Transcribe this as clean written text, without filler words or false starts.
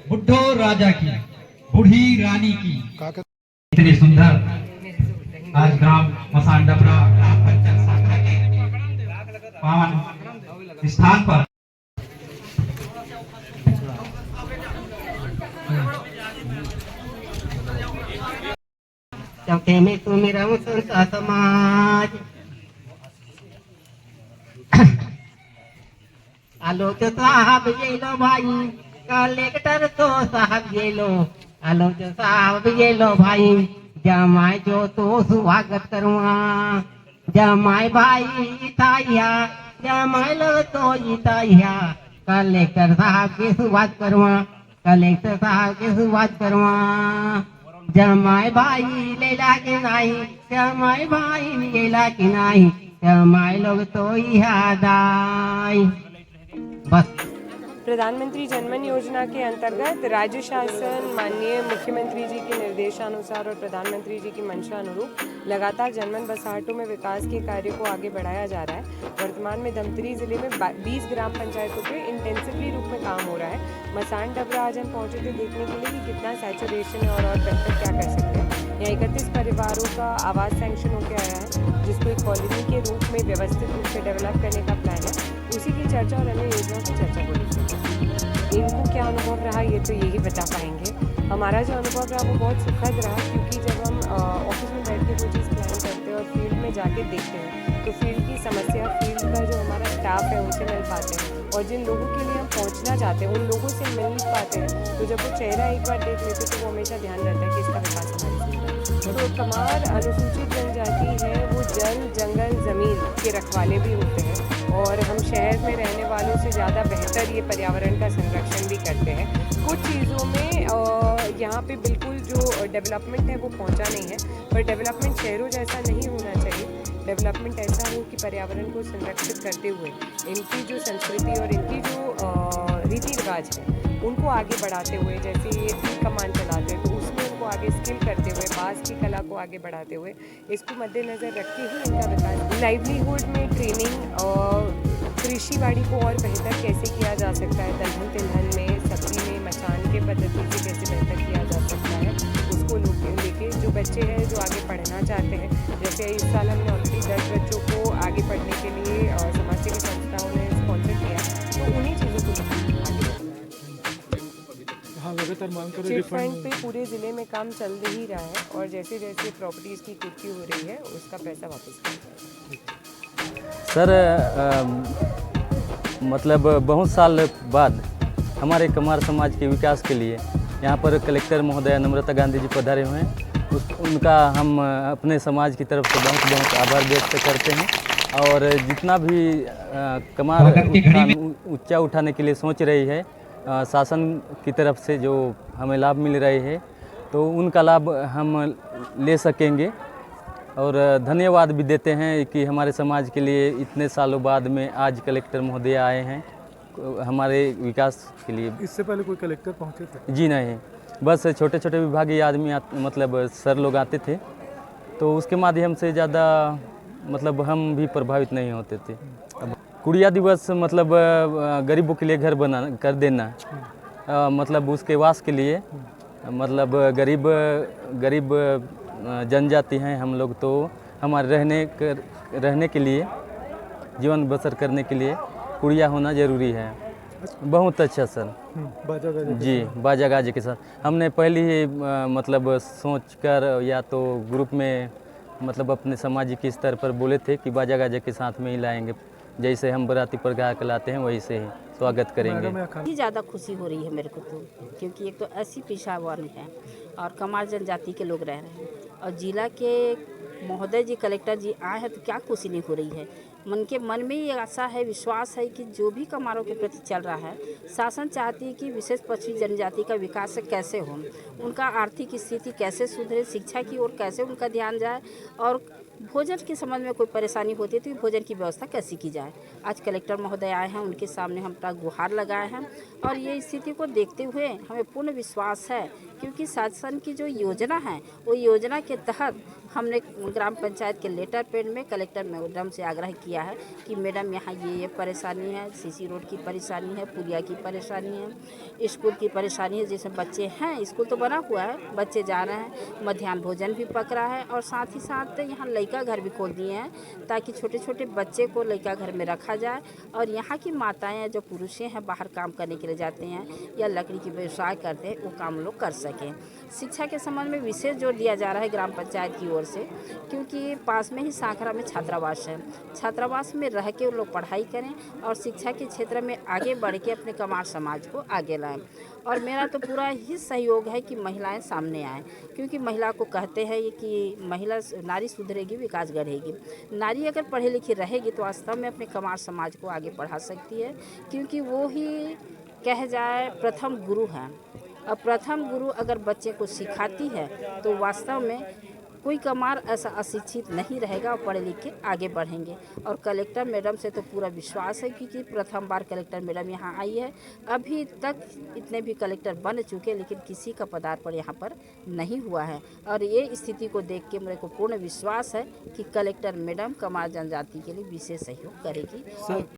बुढ़ो राजा की, बूढ़ी रानी की। इतनी सुंदर आज ग्राम मसान डबरा ग्राम पंचायत शाखा के पावन स्थान पर चौथे में तू मेरा संता समाज आलोक साहब ये लो भाई, कलेक्टर तो साहब ये लो। आलोक साहब ये लो भाई, जमाई जो तो स्वागत करूँगा। जमाई भाई इताया, जमाई लो तो इताया। कलेक्टर साहब की शुरुआत करूँगा, कलेक्टर साहब की शुरुआत करूँगा। जमाई भाई लेला के नहीं, जमाई भाई लेला के नहीं, जमाई लोग तो याद आई। बस। प्रधानमंत्री जनमन योजना के अंतर्गत राज्य शासन माननीय मुख्यमंत्री जी के निर्देशानुसार और प्रधानमंत्री जी की मंशा अनुरूप लगातार जनमन बसाहटों में विकास के कार्य को आगे बढ़ाया जा रहा है। वर्तमान में धमतरी जिले में 20 ग्राम पंचायतों पे इंटेंसिवली रूप में काम हो रहा है। मसान डबरा आज हम पहुंचे थे देखने के लिए कि कितना सैचुरेशन है और बेहतर क्या कर सकते हैं। यहाँ 31 परिवारों का आवास सैंक्शन होकर आया है, जिसको एक कॉलोनी के रूप में व्यवस्थित रूप से डेवलप करने का प्लान है। उसी की चर्चा और अन्य योजनाओं की चर्चा को लेकर इनको क्या अनुभव रहा ये तो यही बता पाएंगे। हमारा जो अनुभव रहा वो बहुत सुखद रहा, क्योंकि जब हम ऑफिस में बैठ के कोई चीज़ प्लान करते हैं और फील्ड में जाके देखते हैं तो फील्ड की समस्या, फील्ड का जो हमारा स्टाफ है उनसे मिल पाते हैं, और जिन लोगों के लिए हम पहुंचना चाहते हैं उन लोगों से मिल पाते हैं। तो जब वो चेहरा एक बार देख लेते तो वो हमेशा ध्यान रहता है कि इसका विकास हमारी जिंदगी। तो कमार अनुसूचित जनजाति है, वो जल जंगल ज़मीन के रखवाले भी होते हैं, और हम शहर में रहने वालों से ज़्यादा बेहतर ये पर्यावरण का संरक्षण भी करते हैं। कुछ चीज़ों में यहाँ पे बिल्कुल जो डेवलपमेंट है वो पहुँचा नहीं है, पर डेवलपमेंट शहरों जैसा नहीं होना चाहिए। डेवलपमेंट ऐसा हो कि पर्यावरण को संरक्षित करते हुए इनकी जो संस्कृति और इनकी जो रीति रिवाज है उनको आगे बढ़ाते हुए, जैसे ये तीर कमान चलाते हैं तो उसमें उनको आगे स्किल करते हुए, बाँस की कला को आगे बढ़ाते हुए, इसको मद्देनज़र रख के ही इनका विकास। लाइवलीहुड में ट्रेनिंग और कृषिवाड़ी को और बेहतर कैसे किया जा सकता है, दलहन तिलहन में, सब्जी में, मचान के पद्धति से कैसे बेहतर किया जा सकता है, उसको लेके जो बच्चे हैं जो आगे पढ़ना चाहते हैं, जैसे इस साल हमने ऑलरेडी 10 बच्चों को आगे पढ़ने के लिए समाजसेवी संस्थाओं ने स्पॉन्सर किया, तो उन्हीं चीज़ों को लगातार मांग कर चिट फंड पे पूरे ज़िले में काम चल ही रहा है, और जैसे जैसे प्रॉपर्टीज़ की कुर्की हो रही है उसका पैसा वापस सर मतलब बहुत साल बाद हमारे कमार समाज के विकास के लिए यहाँ पर कलेक्टर महोदय नम्रता गांधी जी पधारे हुए हैं। उनका हम अपने समाज की तरफ से बहुत बहुत आभार व्यक्त करते हैं, और जितना भी कमार ऊंचा उठाने के लिए सोच रही है शासन की तरफ से जो हमें लाभ मिल रहे हैं, तो उनका लाभ हम ले सकेंगे। और धन्यवाद भी देते हैं कि हमारे समाज के लिए इतने सालों बाद में आज कलेक्टर महोदय आए हैं हमारे विकास के लिए। इससे पहले कोई कलेक्टर पहुंचे थे? जी नहीं, बस छोटे छोटे विभागीय आदमी मतलब सर लोग आते थे, तो उसके माध्यम से ज़्यादा मतलब हम भी प्रभावित नहीं होते थे। अब कुड़िया दिवस मतलब गरीबों के लिए घर बना कर देना, मतलब उसके वास के लिए, मतलब गरीब जनजाति हैं हम लोग, तो हमारे रहने के लिए, जीवन बसर करने के लिए कुड़िया होना ज़रूरी है। बहुत अच्छा सर। बाजा गाजे जी, बाजा गाजे के साथ हमने पहले ही मतलब सोच कर या तो ग्रुप में मतलब अपने सामाजिक स्तर पर बोले थे कि बाजा गाजे के साथ में ही लाएंगे, जैसे हम बराती पर गा के लाते हैं वैसे ही स्वागत करेंगे। ही ज़्यादा खुशी हो रही है मेरे को तो, क्योंकि एक तो ऐसी पेशा वन है और कमार जनजाति के लोग रह रहे हैं, और जिला के महोदय जी कलेक्टर जी आए हैं तो क्या खुशी नहीं हो रही है। मन में ये आशा है, विश्वास है कि जो भी कमारों के प्रति चल रहा है, शासन चाहती है कि विशेष पछड़ी जनजाति का विकास कैसे हो, उनका आर्थिक स्थिति कैसे सुधरे, शिक्षा की ओर कैसे उनका ध्यान जाए, और भोजन के संबंध में कोई परेशानी होती है तो भोजन की व्यवस्था कैसे की जाए। आज कलेक्टर महोदय आए हैं, उनके सामने हम अपना गुहार लगाए हैं, और ये स्थिति को देखते हुए हमें पूर्ण विश्वास है, क्योंकि शासन की जो योजना है वो योजना के तहत हमने ग्राम पंचायत के लेटर पैड में कलेक्टर मैडम से आग्रह किया है कि मैडम यहाँ ये परेशानी है, सीसी रोड की परेशानी है, पुलिया की परेशानी है, स्कूल की परेशानी है। जैसे बच्चे हैं, स्कूल तो बना हुआ है, बच्चे जा रहे हैं, मध्याह्न भोजन भी पक रहा है और साथ ही साथ यहाँ लड़का घर भी खोल दिए हैं ताकि छोटे छोटे बच्चे को लड़का घर में रखा जाए। और यहाँ की माताएं जो पुरुषें हैं बाहर काम करने के लिए जाते हैं या लकड़ी की व्यवसाय करते हैं, वो काम लोग कर सकें। शिक्षा के संबंध में विशेष जोर दिया जा रहा है ग्राम पंचायत की ओर से, क्योंकि पास में ही सांखरा में छात्रावास है। छात्रावास में रह के वो लोग पढ़ाई करें और शिक्षा के क्षेत्र में आगे बढ़ के अपने कमार समाज को आगे लाएं। और मेरा तो पूरा ही सहयोग है कि महिलाएं सामने आएँ, क्योंकि महिला को कहते हैं कि महिला नारी सुधरेगी विकास गढ़ेगी। नारी अगर पढ़ी लिखी रहेगी तो वास्तव में अपने कमार समाज को आगे बढ़ा सकती है, क्योंकि वो ही कह जाए प्रथम गुरु है। अब प्रथम गुरु अगर बच्चे को सिखाती है तो वास्तव में कोई कमार ऐसा अशिक्षित नहीं रहेगा और पढ़े लिख के आगे बढ़ेंगे। और कलेक्टर मैडम से तो पूरा विश्वास है, क्योंकि प्रथम बार कलेक्टर मैडम यहाँ आई है। अभी तक इतने भी कलेक्टर बन चुके, लेकिन किसी का पदार्पण यहाँ पर नहीं हुआ है। और ये स्थिति को देख के मेरे को पूर्ण विश्वास है कि कलेक्टर मैडम कमार जनजाति के लिए विशेष सहयोग करेगी।